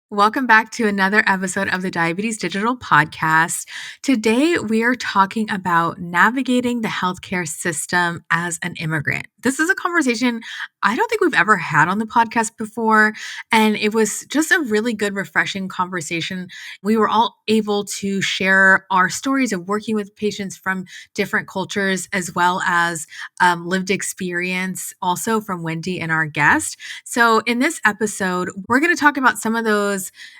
Welcome back to another episode of the Diabetes Digital Podcast. Today, we are talking about navigating the healthcare system as an immigrant. This is a conversation I don't think we've ever had on the podcast before, and it was just a really good, refreshing conversation. We were all able to share our stories of working with patients from different cultures, as well as lived experience, also from Wendy and our guest. So, in this episode, we're going to talk about some of those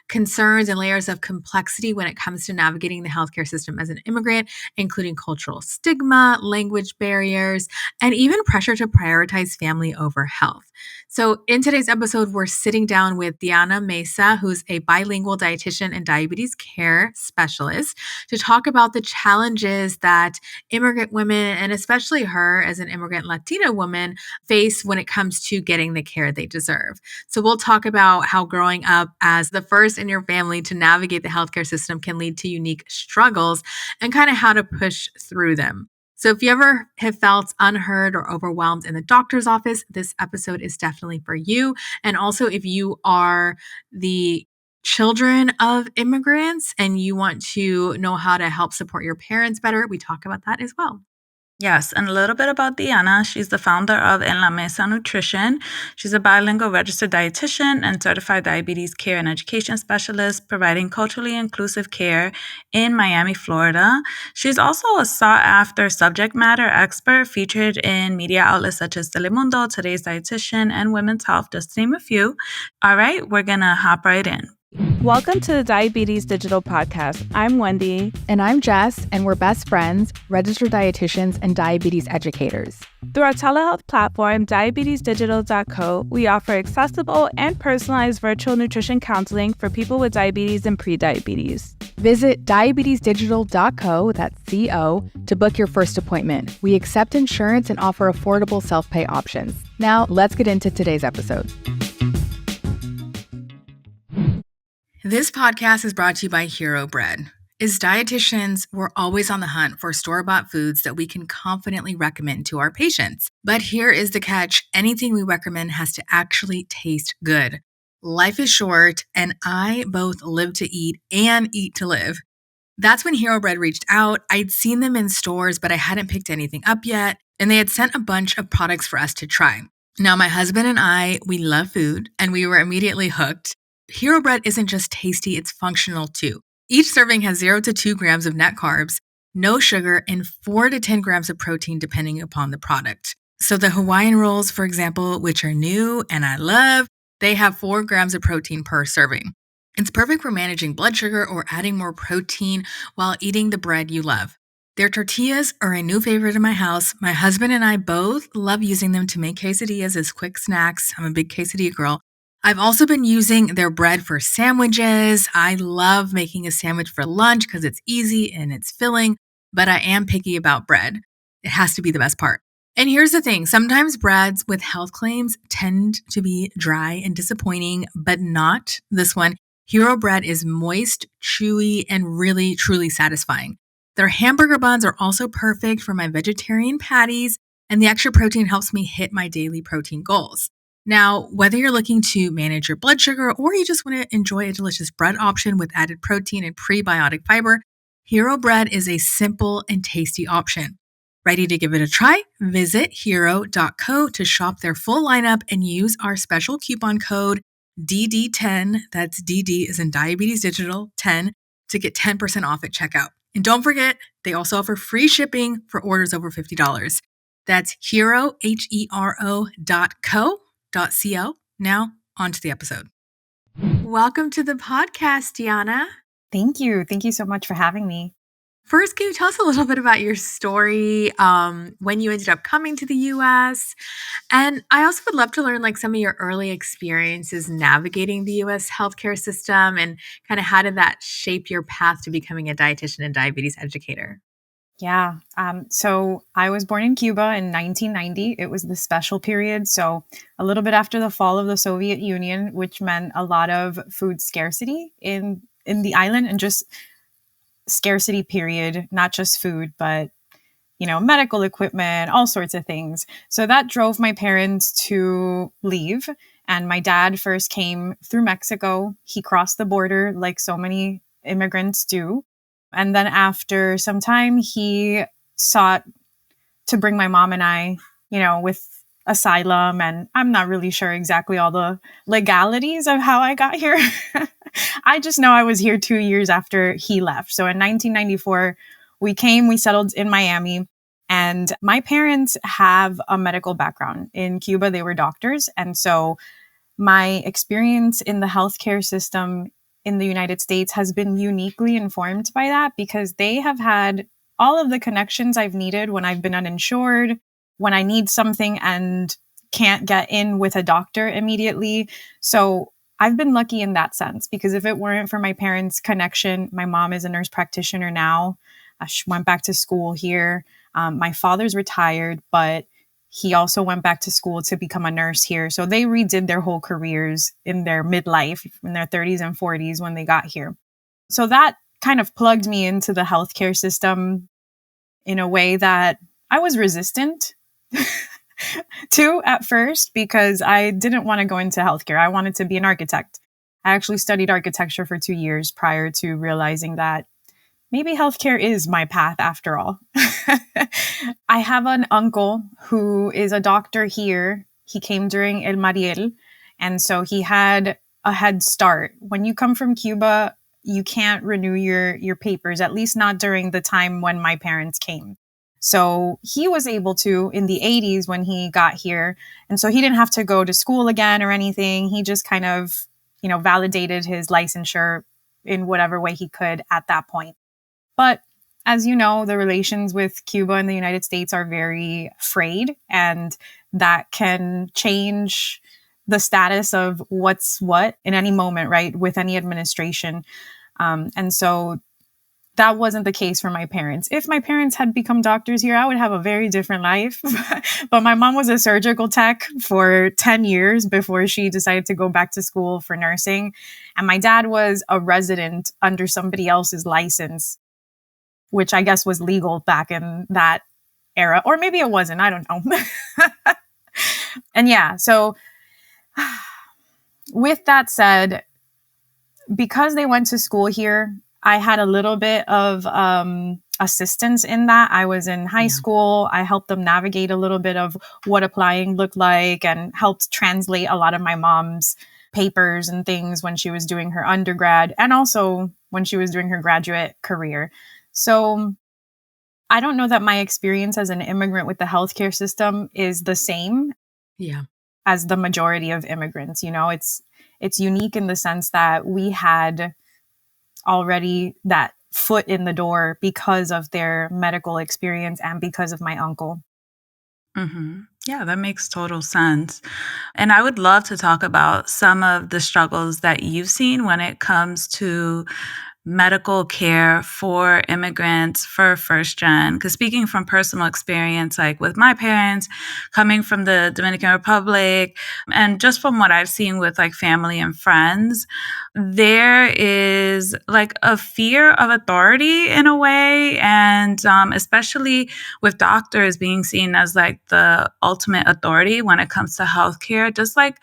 concerns and layers of complexity when it comes to navigating the healthcare system as an immigrant, including cultural stigma, language barriers, and even pressure to prioritize family over health. So, in today's episode, we're sitting down with Diana Mesa, who's a bilingual dietitian and diabetes care specialist, to talk about the challenges that immigrant women, and especially her as an immigrant Latina woman, face when it comes to getting the care they deserve. So we'll talk about how growing up as the first in your family to navigate the healthcare system can lead to unique struggles and kind of how to push through them. So if you ever have felt unheard or overwhelmed in the doctor's office, this episode is definitely for you. And also if you are the children of immigrants and you want to know how to help support your parents better, we talk about that as well. Yes, and a little bit about Diana. She's the founder of Diana Mesa Nutrition. She's a bilingual registered dietitian and certified diabetes care and education specialist, providing culturally inclusive care in Miami, Florida. She's also a sought-after subject matter expert featured in media outlets such as Telemundo, Today's Dietitian, and Women's Health, just to name a few. All right, we're going to hop right in. Welcome to the Diabetes Digital Podcast. I'm Wendy. And I'm Jess, and we're best friends, registered dietitians, and diabetes educators. Through our telehealth platform, diabetesdigital.co, we offer accessible and personalized virtual nutrition counseling for people with diabetes and prediabetes. Visit diabetesdigital.co, that's C-O, to book your first appointment. We accept insurance and offer affordable self-pay options. Now, let's get into today's episode. This podcast is brought to you by Hero Bread. As dietitians, we're always on the hunt for store-bought foods that we can confidently recommend to our patients. But here is the catch. Anything we recommend has to actually taste good. Life is short, and I both live to eat and eat to live. That's when Hero Bread reached out. I'd seen them in stores, but I hadn't picked anything up yet, and they had sent a bunch of products for us to try. Now, my husband and I, we love food, and we were immediately hooked. Hero Bread isn't just tasty, it's functional too. Each serving has 0 to 2 grams of net carbs, no sugar, and 4 to 10 grams of protein depending upon the product. So the Hawaiian rolls, for example, which are new and I love, they have 4 grams of protein per serving. It's perfect for managing blood sugar or adding more protein while eating the bread you love. Their tortillas are a new favorite in my house. My husband and I both love using them to make quesadillas as quick snacks. I'm a big quesadilla girl. I've also been using their bread for sandwiches. I love making a sandwich for lunch because it's easy and it's filling, but I am picky about bread. It has to be the best part. And here's the thing. Sometimes breads with health claims tend to be dry and disappointing, but not this one. Hero Bread is moist, chewy, and really, truly satisfying. Their hamburger buns are also perfect for my vegetarian patties, and the extra protein helps me hit my daily protein goals. Now, whether you're looking to manage your blood sugar or you just want to enjoy a delicious bread option with added protein and prebiotic fiber, Hero Bread is a simple and tasty option. Ready to give it a try? Visit hero.co to shop their full lineup and use our special coupon code DD10, that's DD is in Diabetes Digital 10, to get 10% off at checkout. And don't forget, they also offer free shipping for orders over $50. That's hero.co. Now, on to the episode. Welcome to the podcast, Diana. Thank you. Thank you so much for having me. First, can you tell us a little bit about your story, when you ended up coming to the U.S.? And I also would love to learn some of your early experiences navigating the U.S. healthcare system and kind of how did that shape your path to becoming a dietitian and diabetes educator? Yeah. So I was born in Cuba in 1990. It was the special period. So a little bit after the fall of the Soviet Union, which meant a lot of food scarcity in the island and just scarcity period, not just food, but medical equipment, all sorts of things. So that drove my parents to leave And my dad first came through Mexico. He crossed the border like so many immigrants do. And then after some time, he sought to bring my mom and I, with asylum. And I'm not really sure exactly all the legalities of how I got here. I just know I was here 2 years after he left. So in 1994, we settled in Miami. And my parents have a medical background. In Cuba, they were doctors. And so my experience in the healthcare system in the United States has been uniquely informed by that, because they have had all of the connections I've needed when I've been uninsured, when I need something and can't get in with a doctor immediately. So I've been lucky in that sense, because if it weren't for my parents' connection, my mom is a nurse practitioner now. She went back to school here. My father's retired, but he also went back to school to become a nurse here. So they redid their whole careers in their midlife, in their 30s and 40s when they got here. So that kind of plugged me into the healthcare system in a way that I was resistant to at first, because I didn't want to go into healthcare. I wanted to be an architect. I actually studied architecture for 2 years prior to realizing that maybe healthcare is my path after all. I have an uncle who is a doctor here. He came during El Mariel, and so he had a head start. When you come from Cuba, you can't renew your papers, at least not during the time when my parents came. So he was able to in the 80s when he got here. And so he didn't have to go to school again or anything. He just kind of, validated his licensure in whatever way he could at that point. But as you know, the relations with Cuba and the United States are very frayed, and that can change the status of what's what in any moment, right? With any administration. And so that wasn't the case for my parents. If my parents had become doctors here, I would have a very different life. But my mom was a surgical tech for 10 years before she decided to go back to school for nursing. And my dad was a resident under somebody else's license, which I guess was legal back in that era. Or maybe it wasn't. I don't know. And yeah, so with that said, because they went to school here, I had a little bit of assistance in that. I was in high school. I helped them navigate a little bit of what applying looked like, and helped translate a lot of my mom's papers and things when she was doing her undergrad, and also when she was doing her graduate career. So I don't know that my experience as an immigrant with the healthcare system is the same as the majority of immigrants. It's unique in the sense that we had already that foot in the door because of their medical experience and because of my uncle. Mm-hmm. Yeah, that makes total sense. And I would love to talk about some of the struggles that you've seen when it comes to medical care for immigrants for first gen. Because speaking from personal experience, like with my parents coming from the Dominican Republic, and just from what I've seen with like family and friends, there is like a fear of authority in a way. And especially with doctors being seen as like the ultimate authority when it comes to healthcare, just like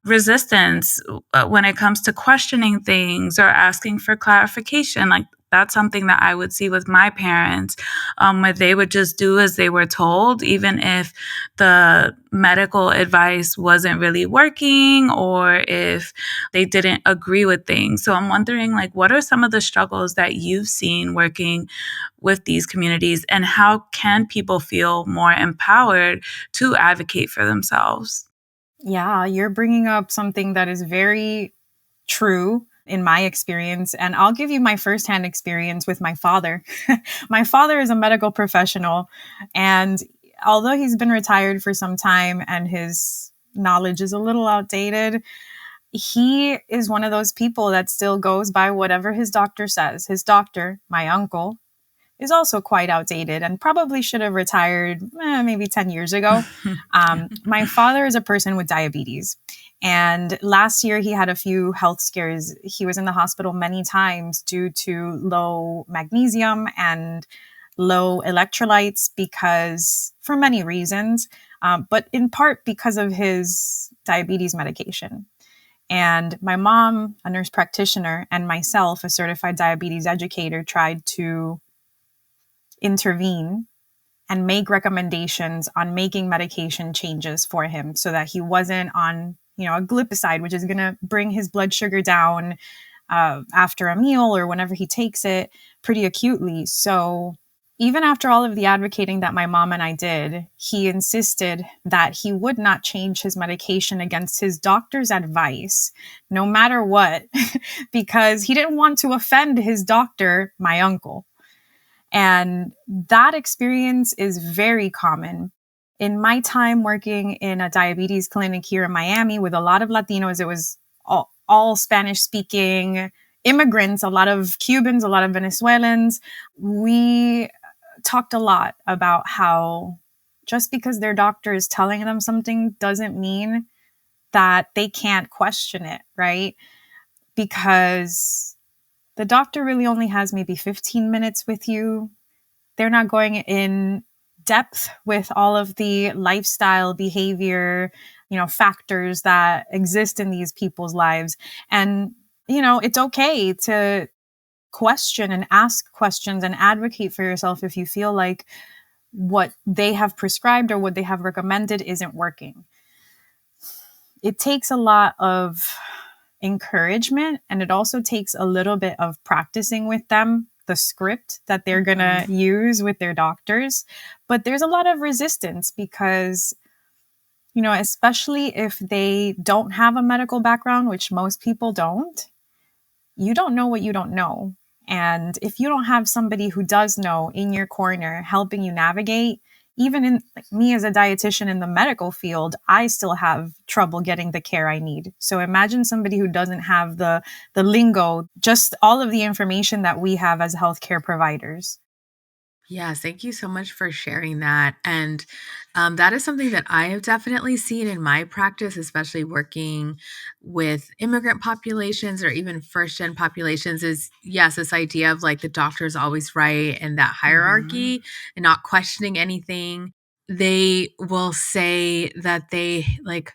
resistance when it comes to questioning things or asking for clarification. Like that's something that I would see with my parents, where they would just do as they were told, even if the medical advice wasn't really working or if they didn't agree with things. So I'm wondering, like, what are some of the struggles that you've seen working with these communities, and how can people feel more empowered to advocate for themselves? Yeah, you're bringing up something that is very true in my experience. And I'll give you my firsthand experience with my father. My father is a medical professional. And although he's been retired for some time and his knowledge is a little outdated, he is one of those people that still goes by whatever his doctor says. His doctor, my uncle, is also quite outdated and probably should have retired maybe 10 years ago. My father is a person with diabetes. And last year he had a few health scares. He was in the hospital many times due to low magnesium and low electrolytes, because for many reasons. but in part because of his diabetes medication. And my mom, a nurse practitioner, and myself, a certified diabetes educator, tried to intervene and make recommendations on making medication changes for him so that he wasn't on, a glipizide, which is going to bring his blood sugar down after a meal or whenever he takes it pretty acutely. So even after all of the advocating that my mom and I did, he insisted that he would not change his medication against his doctor's advice, no matter what, because he didn't want to offend his doctor, my uncle. And that experience is very common. In my time working in a diabetes clinic here in Miami with a lot of Latinos, it was all Spanish speaking immigrants, a lot of Cubans, a lot of Venezuelans. We talked a lot about how just because their doctor is telling them something doesn't mean that they can't question it, right? Because the doctor really only has maybe 15 minutes with you. They're not going in depth with all of the lifestyle behavior, factors that exist in these people's lives. And, it's okay to question and ask questions and advocate for yourself if you feel like what they have prescribed or what they have recommended isn't working. It takes a lot of encouragement, and it also takes a little bit of practicing with them the script that they're going to use with their doctors. But there's a lot of resistance because, especially if they don't have a medical background, which most people don't, you don't know what you don't know. And if you don't have somebody who does know in your corner helping you navigate, even in me as a dietitian in the medical field, I still have trouble getting the care I need. So imagine somebody who doesn't have the lingo, just all of the information that we have as healthcare providers. Yes, thank you so much for sharing that. And that is something that I have definitely seen in my practice, especially working with immigrant populations or even first-gen populations, is yes, this idea of like the doctor's always right and that hierarchy and not questioning anything. They will say that they like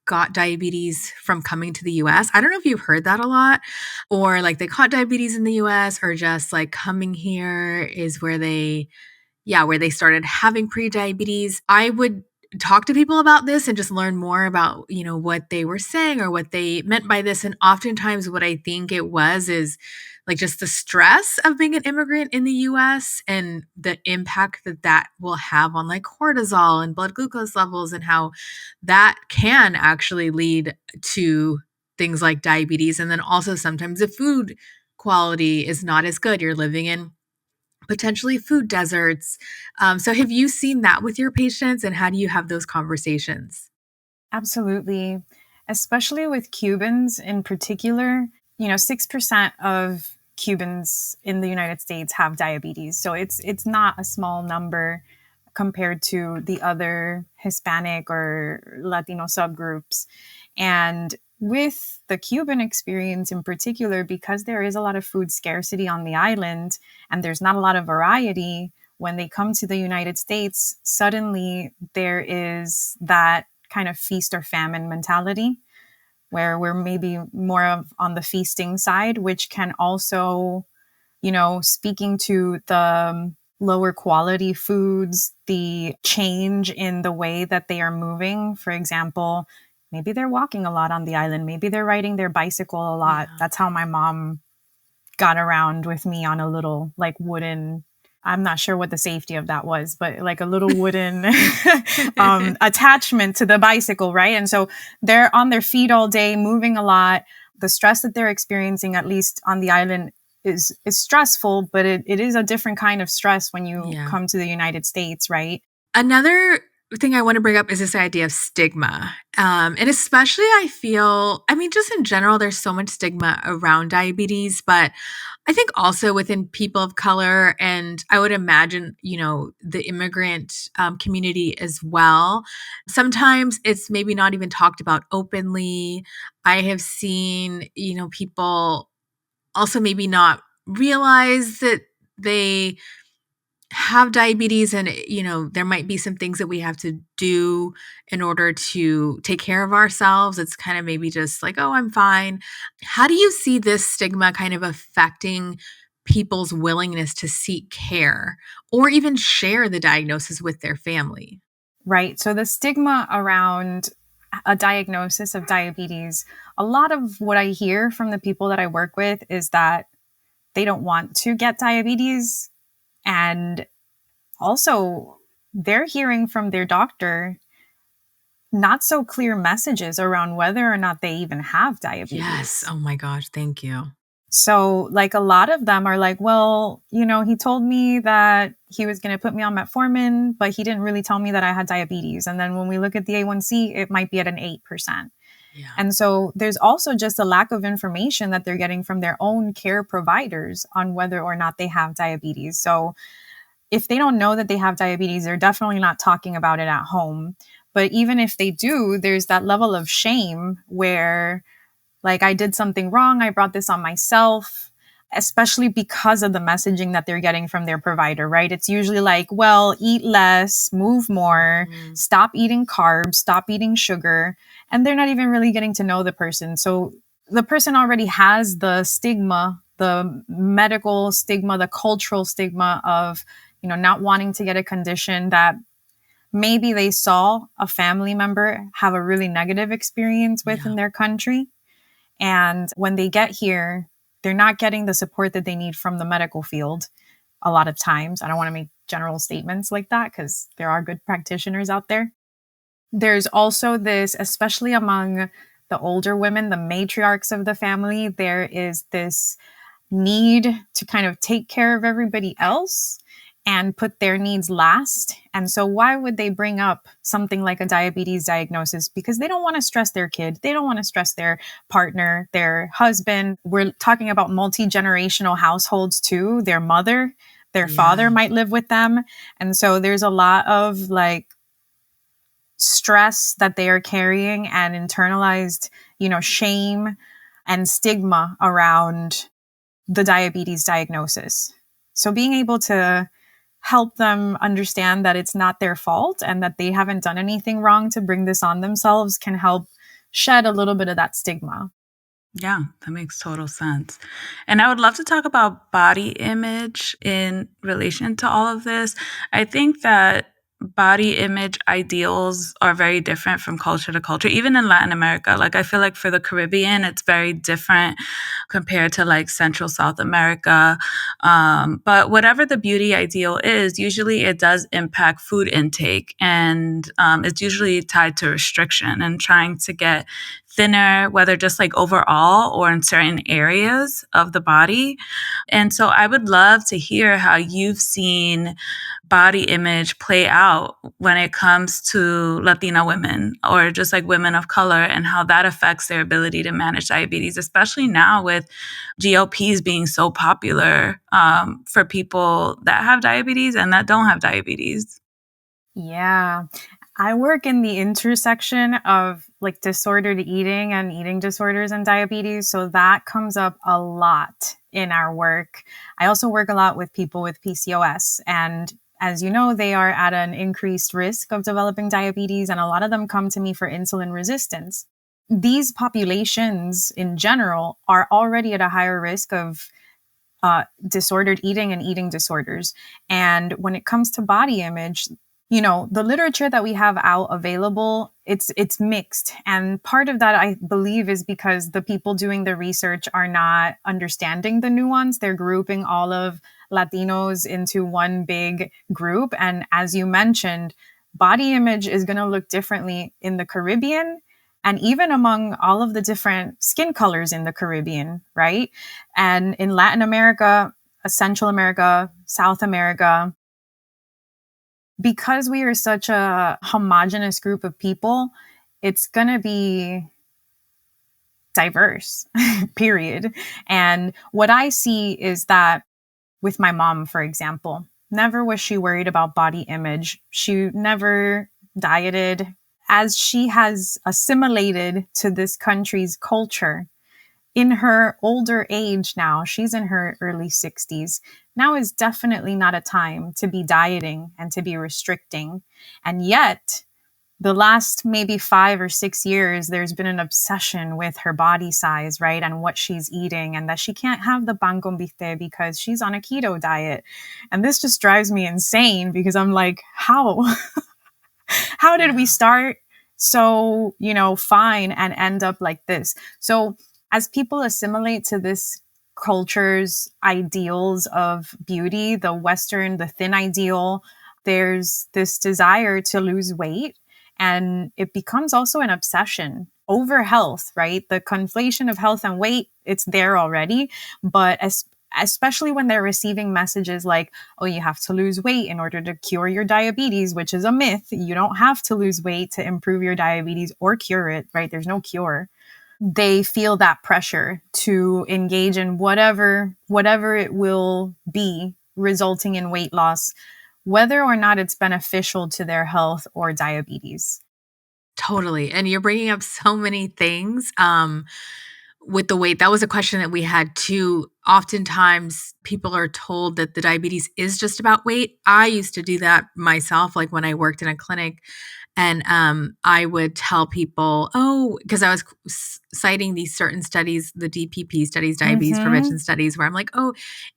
got diabetes from coming to the US. I don't know if you've heard that a lot, or like they caught diabetes in the US, or just like coming here is where where they started having pre-diabetes. I would talk to people about this and just learn more about, what they were saying or what they meant by this. And oftentimes what I think it was is like just the stress of being an immigrant in the US and the impact that that will have on like cortisol and blood glucose levels, and how that can actually lead to things like diabetes. And then also sometimes the food quality is not as good. You're living in potentially food deserts. So have you seen that with your patients, and how do you have those conversations? Absolutely. Especially with Cubans in particular, 6% of Cubans in the United States have diabetes. So it's not a small number compared to the other Hispanic or Latino subgroups. And with the Cuban experience in particular, because there is a lot of food scarcity on the island and there's not a lot of variety, when they come to the United States, suddenly there is that kind of feast or famine mentality where we're maybe more of on the feasting side, which can also, speaking to the lower quality foods, the change in the way that they are moving. For example, maybe they're walking a lot on the island. Maybe they're riding their bicycle a lot. Yeah. That's how my mom got around with me on a little like wooden, I'm not sure what the safety of that was, but like a little wooden attachment to the bicycle, right? And so they're on their feet all day, moving a lot. The stress that they're experiencing, at least on the island, is stressful, but it is a different kind of stress when you come to the United States, right? Another thing I want to bring up is this idea of stigma. And especially just in general, there's so much stigma around diabetes, but I think also within people of color, and I would imagine, the immigrant community as well. Sometimes it's maybe not even talked about openly. I have seen, people also maybe not realize that they have diabetes and, there might be some things that we have to do in order to take care of ourselves. It's kind of maybe just like, oh, I'm fine. How do you see this stigma kind of affecting people's willingness to seek care or even share the diagnosis with their family? Right. So the stigma around a diagnosis of diabetes, a lot of what I hear from the people that I work with is that they don't want to get diabetes. And also, they're hearing from their doctor not so clear messages around whether or not they even have Yes. diabetes. Oh my gosh. Thank you. So, like, a lot of them are like, well, he told me that he was going to put me on metformin, but he didn't really tell me that I had diabetes. And then when we look at the A1C, it might be at an 8%. Yeah. And so there's also just a lack of information that they're getting from their own care providers on whether or not they have diabetes. So if they don't know that they have diabetes, they're definitely not talking about it at home. But even if they do, there's that level of shame where, like, I did something wrong, I brought this on myself, especially because of the messaging that they're getting from their provider, right? It's usually like, well, eat less, move more, stop eating carbs, stop eating sugar. And they're not even really getting to know the person. So the person already has the stigma, the medical stigma, the cultural stigma of, not wanting to get a condition that maybe they saw a family member have a really negative experience with in their country. And when they get here, they're not getting the support that they need from the medical field a lot of times. I don't want to make general statements like that because there are good practitioners out there. There's also this, especially among the older women, the matriarchs of the family, there is this need to kind of take care of everybody else and put their needs last. And so why would they bring up something like a diabetes diagnosis? Because they don't want to stress their kid. They don't want to stress their partner, their husband. We're talking about multi-generational households too. Their mother, their father might live with them. And so there's a lot of like stress that they are carrying and internalized, shame and stigma around the diabetes diagnosis. So being able to help them understand that it's not their fault and that they haven't done anything wrong to bring this on themselves can help shed a little bit of that stigma. Yeah, that makes total sense. And I would love to talk about body image in relation to all of this. I think that body image ideals are very different from culture to culture, even in Latin America. Like, I feel like for the Caribbean, it's very different compared to like Central South America. But whatever the beauty ideal is, usually it does impact food intake, and it's usually tied to restriction and trying to get thinner, whether just like overall or in certain areas of the body. And so I would love to hear how you've seen body image play out when it comes to Latina women or just like women of color, and how that affects their ability to manage diabetes, especially now with GLPs being so popular for people that have diabetes and that don't have diabetes. Yeah. I work in the intersection of like disordered eating and eating disorders and diabetes. So that comes up a lot in our work. I also work a lot with people with PCOS. And as you know, they are at an increased risk of developing diabetes. And a lot of them come to me for insulin resistance. These populations in general are already at a higher risk of disordered eating and eating disorders. And when it comes to body image, the literature that we have out available, it's mixed. And part of that, I believe, is because the people doing the research are not understanding the nuance. They're grouping all of Latinos into one big group. And as you mentioned, body image is going to look differently in the Caribbean and even among all of the different skin colors in the Caribbean, right? And in Latin America, Central America, South America, because we are such a homogenous group of people, it's going to be diverse, period. And what I see is that with my mom, for example, never was she worried about body image. She never dieted. As she has assimilated to this country's culture, in her older age now, she's in her early 60s. Now is definitely not a time to be dieting and to be restricting. And yet, the last maybe 5 or 6 years, there's been an obsession with her body size, right? And what she's eating, and that she can't have the pan con bistec because she's on a keto diet. And this just drives me insane because I'm like, how? How did we start so, fine and end up like this? So as people assimilate to this culture's ideals of beauty, the thin ideal, there's this desire to lose weight. And it becomes also an obsession over health, right? The conflation of health and weight, it's there already. But especially when they're receiving messages like, oh, you have to lose weight in order to cure your diabetes, which is a myth. You don't have to lose weight to improve your diabetes or cure it, right? There's no cure. They feel that pressure to engage in whatever it will be, resulting in weight loss, whether or not it's beneficial to their health or diabetes. Totally. And you're bringing up so many things. With the weight, that was a question that we had too. Oftentimes, people are told that the diabetes is just about weight. I used to do that myself, like when I worked in a clinic. And I would tell people, because I was citing these certain studies, the DPP studies, diabetes prevention studies, where I'm like,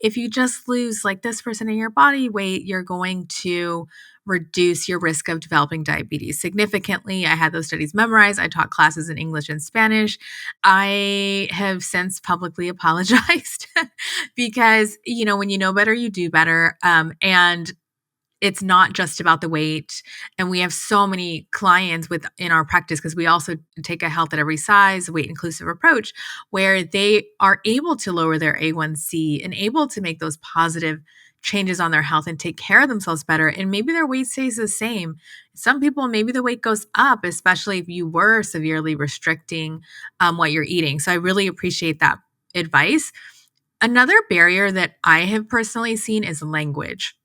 if you just lose like this percent of your body weight, you're going to reduce your risk of developing diabetes significantly. I had those studies memorized. I taught classes in English and Spanish. I have since publicly apologized because, when you know better, you do better. And it's not just about the weight. And we have so many clients in our practice, because we also take a health at every size, weight inclusive approach, where they are able to lower their A1C and able to make those positive changes on their health and take care of themselves better. And maybe their weight stays the same. Some people, maybe the weight goes up, especially if you were severely restricting what you're eating. So I really appreciate that advice. Another barrier that I have personally seen is language.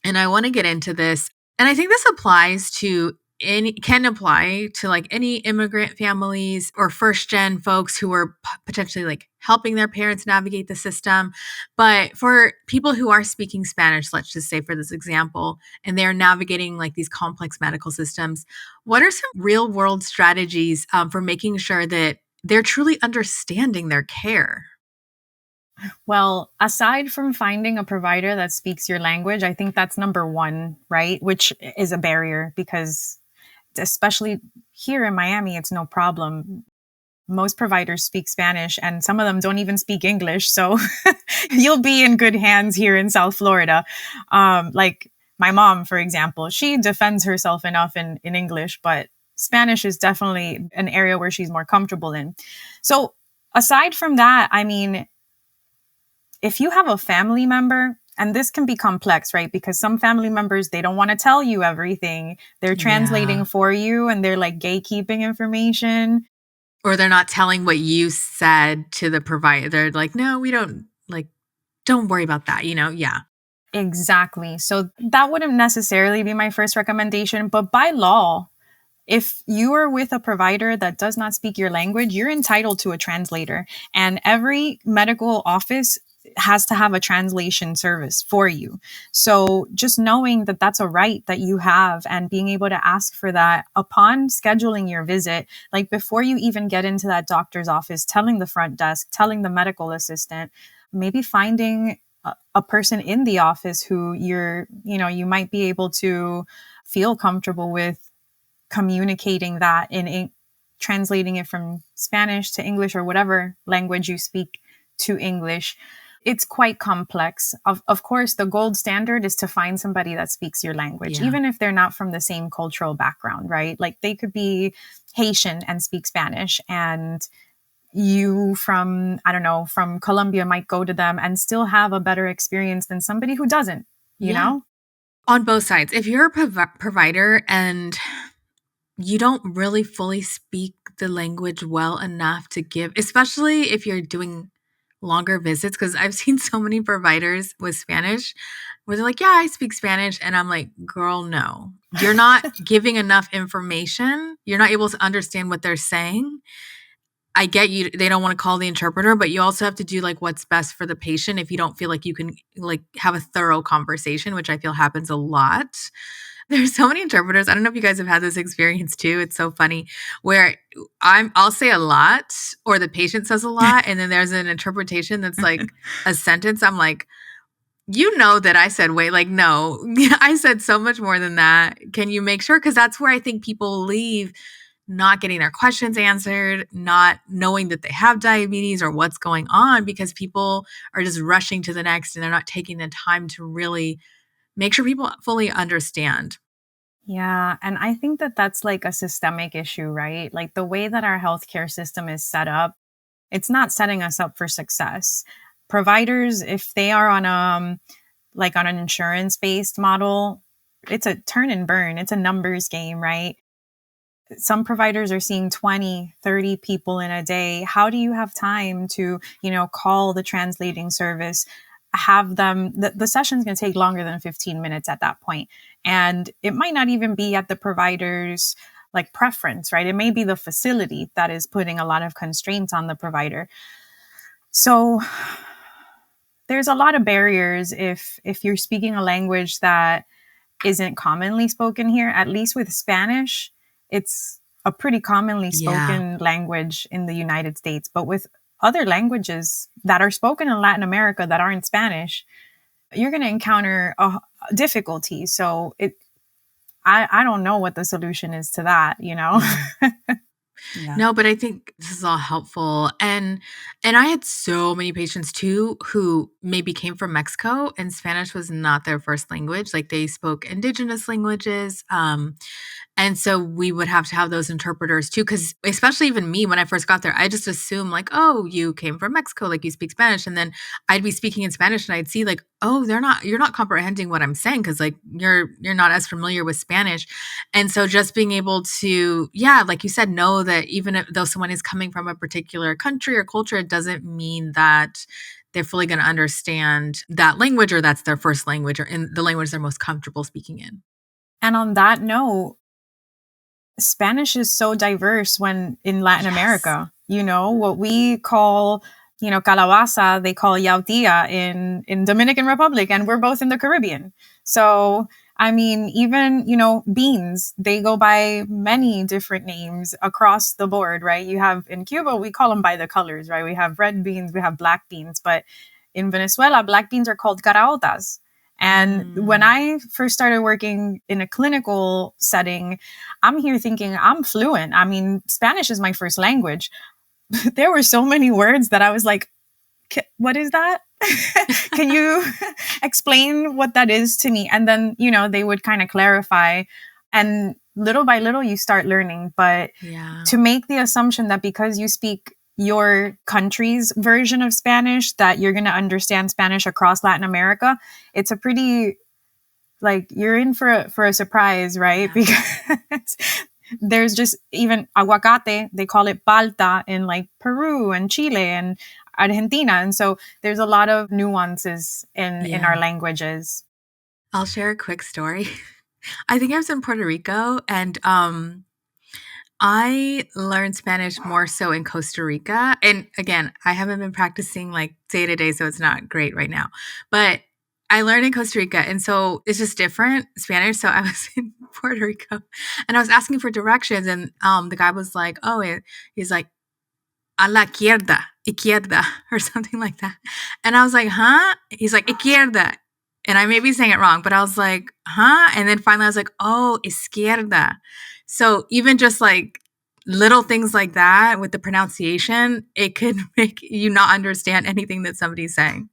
And I want to get into this. And I think this can apply to like any immigrant families or first gen folks who are potentially like helping their parents navigate the system. But for people who are speaking Spanish, let's just say for this example, and they're navigating like these complex medical systems, what are some real world strategies for making sure that they're truly understanding their care? Well, aside from finding a provider that speaks your language, I think that's number one, right? Which is a barrier because, especially here in Miami, it's no problem. Most providers speak Spanish and some of them don't even speak English. So you'll be in good hands here in South Florida. Like my mom, for example, she defends herself enough in English, but Spanish is definitely an area where she's more comfortable in. So aside from that, I mean, if you have a family member, and this can be complex, right? Because some family members, they don't want to tell you everything. They're translating for you and they're like gatekeeping information. Or they're not telling what you said to the provider. They're like, no, we don't, like, don't worry about that, Yeah. Exactly. So that wouldn't necessarily be my first recommendation, but by law, if you are with a provider that does not speak your language, you're entitled to a translator. And every medical office has to have a translation service for you. So just knowing that that's a right that you have and being able to ask for that upon scheduling your visit, like before you even get into that doctor's office, telling the front desk, telling the medical assistant, maybe finding a person in the office who you might be able to feel comfortable with communicating that in translating it from Spanish to English or whatever language you speak to English. It's quite complex. Of course, the gold standard is to find somebody that speaks your language, even if they're not from the same cultural background, right? Like they could be Haitian and speak Spanish, and you from Colombia might go to them and still have a better experience than somebody who doesn't, you know? On both sides. If you're a provider and you don't really fully speak the language well enough to give, especially if you're doing longer visits, because I've seen so many providers with Spanish where they're like, yeah, I speak Spanish. And I'm like, girl, no, you're not giving enough information. You're not able to understand what they're saying. I get you. They don't want to call the interpreter, but you also have to do like what's best for the patient if you don't feel like you can like have a thorough conversation, which I feel happens a lot. There's so many interpreters. I don't know if you guys have had this experience too. It's so funny where I'll say a lot or the patient says a lot and then there's an interpretation that's like a sentence. I'm like, you know that I said, wait, like, no, I said so much more than that. Can you make sure? Because that's where I think people leave not getting their questions answered, not knowing that they have diabetes or what's going on because people are just rushing to the next and they're not taking the time to really make sure people fully understand. Yeah. And I think that that's like a systemic issue, right? Like the way that our healthcare system is set up, it's not setting us up for success. Providers, if they are on like on an insurance based model, it's a turn and burn. It's a numbers game, right? Some providers are seeing 20, 30 people in a day. How do you have time to, call the translating service, have them, the session's going to take longer than 15 minutes at that point. And it might not even be at the provider's like preference, right? It may be the facility that is putting a lot of constraints on the provider. So there's a lot of barriers if you're speaking a language that isn't commonly spoken here, at least with Spanish. It's a pretty commonly spoken language in the United States, but with other languages that are spoken in Latin America that aren't Spanish, you're going to encounter a difficulty. So I don't know what the solution is to that, Yeah. No, but I think this is all helpful. And I had so many patients too who maybe came from Mexico and Spanish was not their first language. Like they spoke indigenous languages. And so we would have to have those interpreters too, because especially even me, when I first got there, I just assumed like, oh, you came from Mexico, like you speak Spanish. And then I'd be speaking in Spanish and I'd see like, oh, you're not comprehending what I'm saying because like you're not as familiar with Spanish. And so just being able to, like you said, know that even though someone is coming from a particular country or culture, it doesn't mean that they're fully going to understand that language or that's their first language or in the language they're most comfortable speaking in. And on that note, Spanish is so diverse when in Latin America, what we call, calabaza, they call yautía in Dominican Republic, and we're both in the Caribbean. So, I mean, even, beans, they go by many different names across the board, right? You have in Cuba, we call them by the colors, right? We have red beans, we have black beans, but in Venezuela, black beans are called caraotas. And when I first started working in a clinical setting, I'm here thinking I'm fluent. I mean, Spanish is my first language. There were so many words that I was like, what is that? Can you explain what that is to me? And then, they would kind of clarify. And little by little, you start learning. But to make the assumption that because you speak your country's version of Spanish, that you're going to understand Spanish across Latin America, it's a pretty, like, you're in for a surprise, right? Because there's just even aguacate, they call it palta in like Peru and Chile and Argentina. And so there's a lot of nuances in our languages. I'll share a quick story. I think I was in Puerto Rico and I learned Spanish more so in Costa Rica. And again, I haven't been practicing like day to day, so it's not great right now. But I learned in Costa Rica. And so it's just different Spanish. So I was in Puerto Rico and I was asking for directions. And the guy was like, he's like, a la izquierda, or something like that. And I was like, huh? He's like, izquierda. And I may be saying it wrong, but I was like, huh? And then finally I was like, oh, izquierda. So even just like little things like that with the pronunciation, it could make you not understand anything that somebody's saying.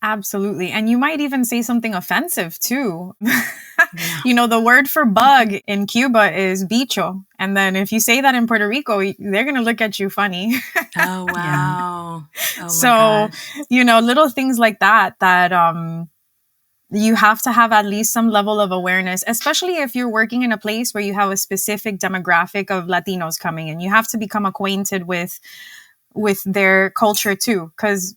Absolutely. And you might even say something offensive too. The word for bug in Cuba is bicho. And then if you say that in Puerto Rico, they're going to look at you funny. Oh, wow. Oh, so, little things like that you have to have at least some level of awareness, especially if you're working in a place where you have a specific demographic of Latinos coming in. You have to become acquainted with their culture too. Because,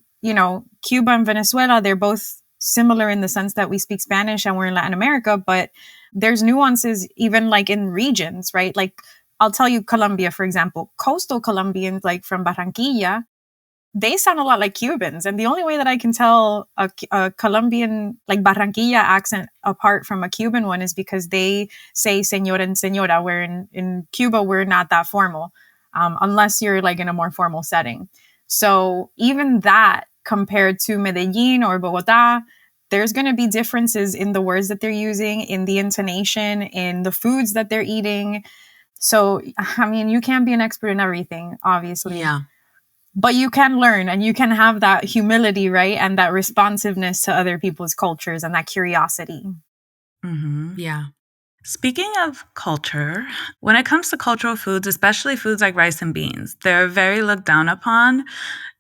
Cuba and Venezuela, they're both similar in the sense that we speak Spanish and we're in Latin America, but there's nuances even like in regions, right? Like I'll tell you Colombia, for example, coastal Colombians, like from Barranquilla, they sound a lot like Cubans. And the only way that I can tell a Colombian, like Barranquilla accent apart from a Cuban one is because they say señora and señora, where in Cuba, we're not that formal, unless you're like in a more formal setting. So even that compared to Medellin or Bogota, there's going to be differences in the words that they're using, in the intonation, in the foods that they're eating. So, I mean, you can't be an expert in everything, obviously. Yeah. But you can learn, and you can have that humility, right? And that responsiveness to other people's cultures and that curiosity. Mm-hmm. Yeah. Speaking of culture, when it comes to cultural foods, especially foods like rice and beans, they're very looked down upon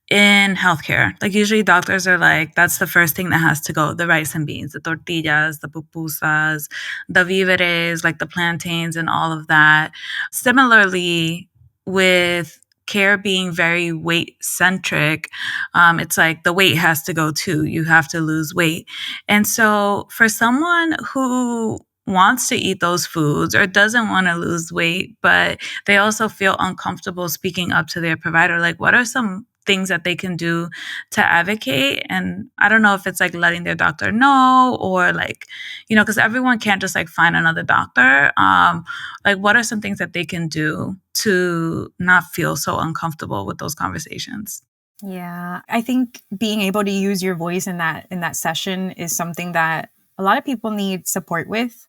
in healthcare. Like usually doctors are like, that's the first thing that has to go, the rice and beans, the tortillas, the pupusas, the víveres, like the plantains and all of that. Similarly, with care being very weight centric, it's like the weight has to go too. You have to lose weight. And so for someone who wants to eat those foods or doesn't want to lose weight, but they also feel uncomfortable speaking up to their provider, like what are some things that they can do to advocate? And I don't know if it's like letting their doctor know or like, because everyone can't just like find another doctor. Like what are some things that they can do to not feel so uncomfortable with those conversations? Yeah, I think being able to use your voice in that session is something that a lot of people need support with,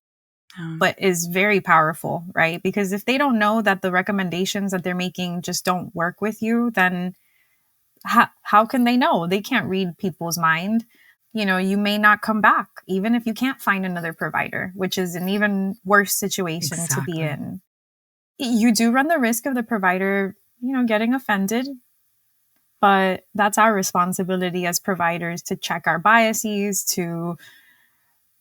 but is very powerful, right? Because if they don't know that the recommendations that they're making just don't work with you, then how can they know? They can't read people's mind. You may not come back, even if you can't find another provider, which is an even worse situation to be in. You do run the risk of the provider, getting offended. But that's our responsibility as providers to check our biases, to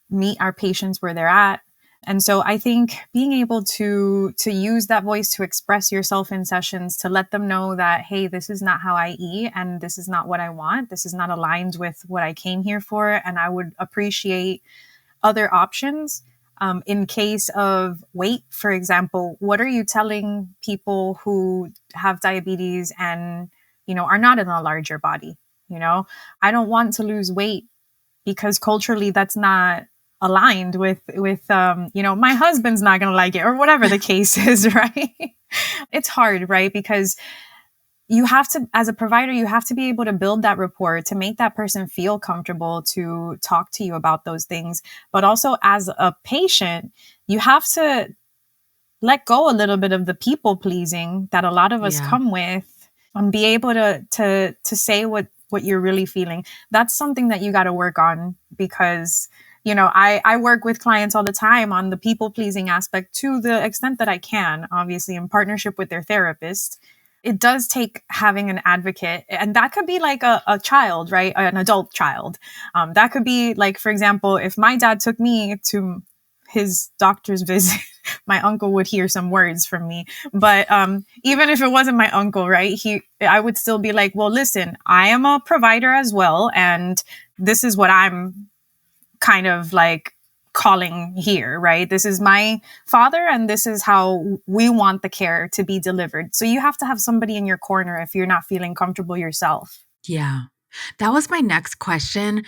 meet our patients where they're at. And so I think being able to use that voice to express yourself in sessions, to let them know that, hey, this is not how I eat and this is not what I want. This is not aligned with what I came here for. And I would appreciate other options. In case of weight, for example, what are you telling people who have diabetes and are not in a larger body? I don't want to lose weight because culturally that's not aligned with my husband's not going to like it, or whatever the case is, right? It's hard, right? Because you have to, as a provider, you have to be able to build that rapport to make that person feel comfortable to talk to you about those things. But also as a patient, you have to let go a little bit of the people pleasing that a lot of us come with, and be able to say what you're really feeling. That's something that you got to work on, because I work with clients all the time on the people pleasing aspect to the extent that I can, obviously in partnership with their therapist. It does take having an advocate, and that could be like a child, right? An adult child. That could be like, for example, if my dad took me to his doctor's visit, my uncle would hear some words from me. But even if it wasn't my uncle, right, I would still be like, well, listen, I am a provider as well, and this is what I'm kind of like calling here, right? This is my father, and this is how we want the care to be delivered. So you have to have somebody in your corner if you're not feeling comfortable yourself. Yeah. That was my next question.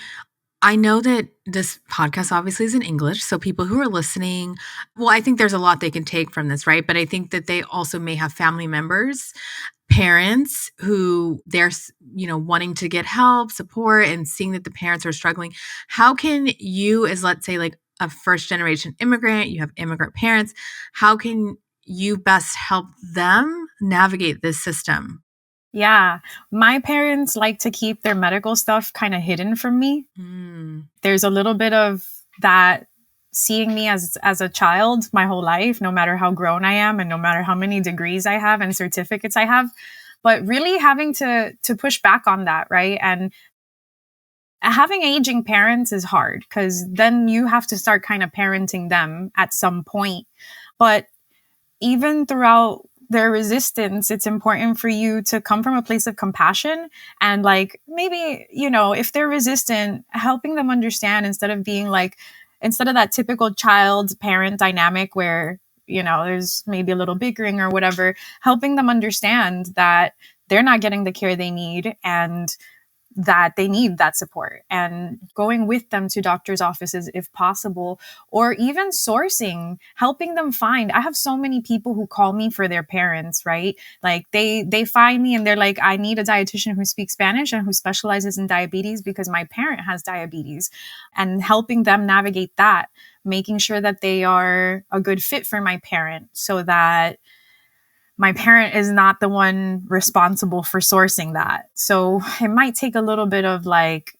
I know that this podcast obviously is in English, so people who are listening, well, I think there's a lot they can take from this, right? But I think that they also may have family members, parents who they're, wanting to get help, support, and seeing that the parents are struggling. How can you, as let's say like a first generation immigrant, you have immigrant parents, how can you best help them navigate this system? Yeah, my parents like to keep their medical stuff kind of hidden from me. There's a little bit of that, seeing me as a child my whole life, no matter how grown I am and no matter how many degrees I have and certificates I have, but really having to push back on that, right? And having aging parents is hard, because then you have to start kind of parenting them at some point. But even throughout their resistance, it's important for you to come from a place of compassion and like, maybe, if they're resistant, helping them understand, instead of that typical child parent dynamic where, there's maybe a little bickering or whatever, helping them understand that they're not getting the care they need and that they need that support, and going with them to doctors' offices if possible, or even sourcing, helping them find. I have so many people who call me for their parents, right? Like they find me and they're like, I need a dietitian who speaks Spanish and who specializes in diabetes because my parent has diabetes, and helping them navigate that, making sure that they are a good fit for my parent so that my parent is not the one responsible for sourcing that. So it might take a little bit of like,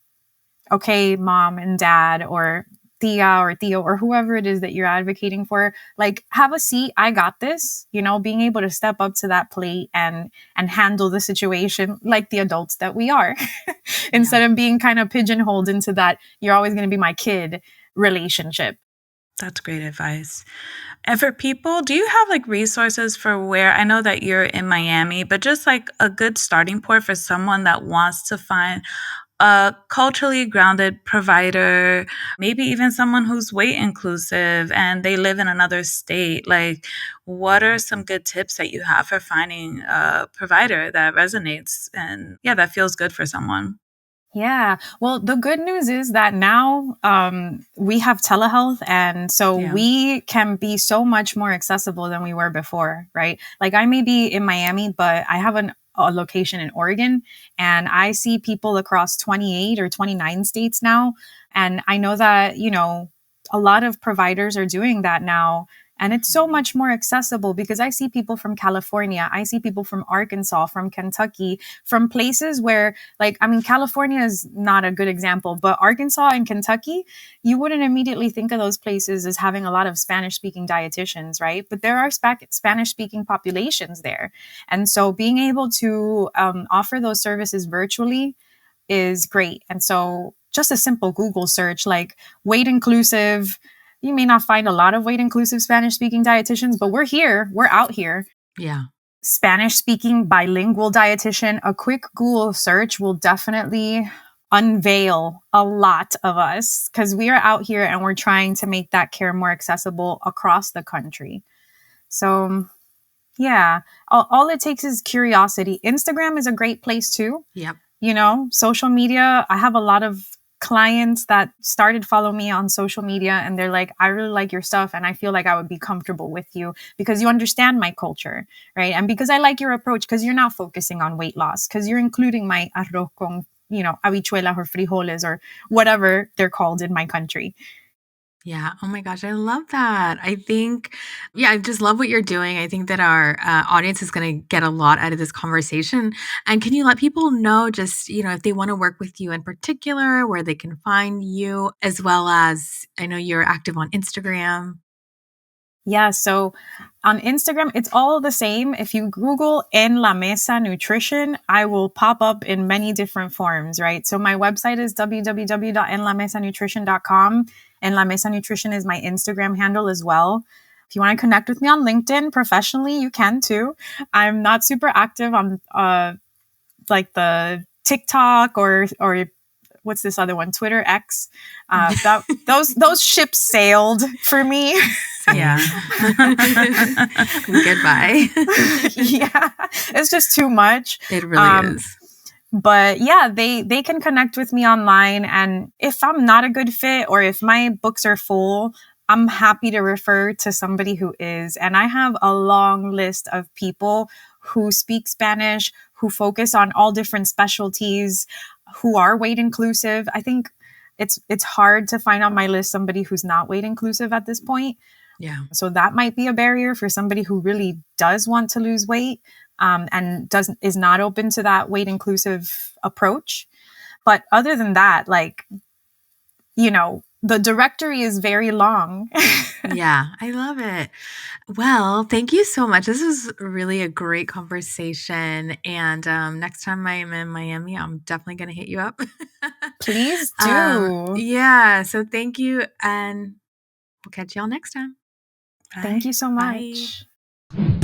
okay, mom and dad or tia or tío or whoever it is that you're advocating for, like, have a seat. I got this, being able to step up to that plate and handle the situation like the adults that we are instead of being kind of pigeonholed into that you're always going to be my kid relationship. That's great advice. And for people, do you have like resources for where, I know that you're in Miami, but just like a good starting point for someone that wants to find a culturally grounded provider, maybe even someone who's weight inclusive and they live in another state? Like, what are some good tips that you have for finding a provider that resonates and that feels good for someone? Yeah. Well, the good news is that now we have telehealth. And so we can be so much more accessible than we were before, right? Like I may be in Miami, but I have a location in Oregon, and I see people across 28 or 29 states now. And I know that, a lot of providers are doing that now. And it's so much more accessible because I see people from California, I see people from Arkansas, from Kentucky, from places where, like, I mean, California is not a good example, but Arkansas and Kentucky, you wouldn't immediately think of those places as having a lot of Spanish-speaking dietitians, right? But there are Spanish-speaking populations there. And so being able to offer those services virtually is great. And so just a simple Google search, like weight inclusive, you may not find a lot of weight inclusive Spanish speaking dietitians, but we're out here. Yeah. Spanish speaking bilingual dietitian, a quick Google search will definitely unveil a lot of us because we are out here and we're trying to make that care more accessible across the country. So yeah, all it takes is curiosity. Instagram is a great place too. Yep. Social media. I have a lot of clients that started follow me on social media and they're like, I really like your stuff and I feel like I would be comfortable with you because you understand my culture, right? And because I like your approach, because you're not focusing on weight loss, because you're including my arroz con, habichuelas or frijoles or whatever they're called in my country. Yeah. Oh my gosh. I love that. I think, I just love what you're doing. I think that our audience is going to get a lot out of this conversation. And can you let people know just, if they want to work with you in particular, where they can find you, as well as I know you're active on Instagram. Yeah. So on Instagram, it's all the same. If you Google En Mesa Nutrition, I will pop up in many different forms, right? So my website is www.enlamesanutrition.com. And La Mesa Nutrition is my Instagram handle as well. If you want to connect with me on LinkedIn professionally, you can too. I'm not super active on like the TikTok or what's this other one? Twitter, X. Those ships sailed for me. Yeah. Goodbye. Yeah, it's just too much. It really is. But yeah, they can connect with me online. And if I'm not a good fit or if my books are full, I'm happy to refer to somebody who is. And I have a long list of people who speak Spanish, who focus on all different specialties, who are weight inclusive. I think it's hard to find on my list somebody who's not weight inclusive at this point. Yeah. So that might be a barrier for somebody who really does want to lose weight. And is not open to that weight inclusive approach. But other than that, the directory is very long. Yeah, I love it. Well, thank you so much. This was really a great conversation. And next time I'm in Miami, I'm definitely going to hit you up. Please do. Yeah. So thank you. And we'll catch y'all next time. Bye. Thank you so much. Bye.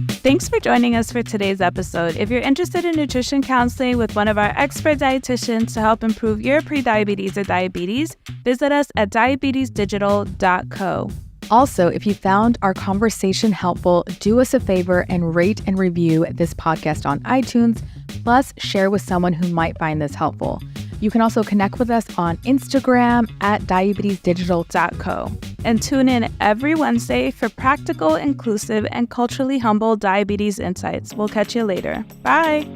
Thanks for joining us for today's episode. If you're interested in nutrition counseling with one of our expert dietitians to help improve your prediabetes or diabetes, visit us at diabetesdigital.co. Also, if you found our conversation helpful, do us a favor and rate and review this podcast on iTunes, plus share with someone who might find this helpful. You can also connect with us on Instagram at diabetesdigital.co. And tune in every Wednesday for practical, inclusive, and culturally humble diabetes insights. We'll catch you later. Bye.